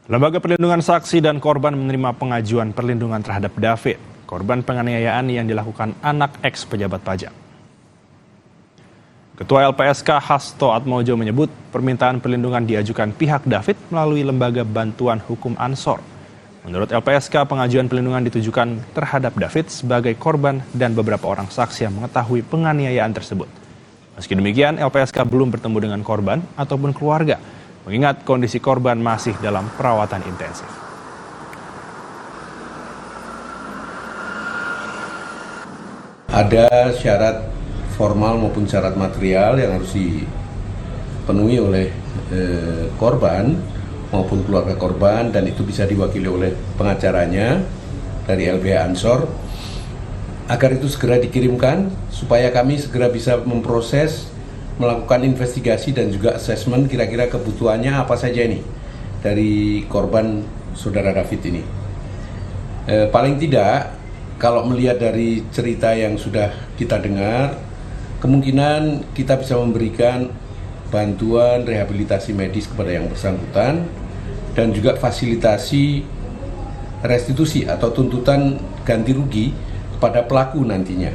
Lembaga Perlindungan Saksi dan Korban menerima pengajuan perlindungan terhadap David, korban penganiayaan yang dilakukan anak eks pejabat pajak. Ketua LPSK Hasto Atmojo menyebut permintaan perlindungan diajukan pihak David melalui Lembaga Bantuan Hukum Ansor. Menurut LPSK, pengajuan perlindungan ditujukan terhadap David sebagai korban dan beberapa orang saksi yang mengetahui penganiayaan tersebut. Meski demikian, LPSK belum bertemu dengan korban ataupun keluarga, mengingat kondisi korban masih dalam perawatan intensif. Ada syarat formal maupun syarat material yang harus dipenuhi oleh korban maupun keluarga korban, dan itu bisa diwakili oleh pengacaranya dari LBH Ansor, agar itu segera dikirimkan supaya kami segera bisa memproses, melakukan investigasi dan juga asesmen kira-kira kebutuhannya apa saja ini dari korban saudara David ini. Paling tidak, kalau melihat dari cerita yang sudah kita dengar, kemungkinan kita bisa memberikan bantuan rehabilitasi medis kepada yang bersangkutan dan juga fasilitasi restitusi atau tuntutan ganti rugi kepada pelaku nantinya.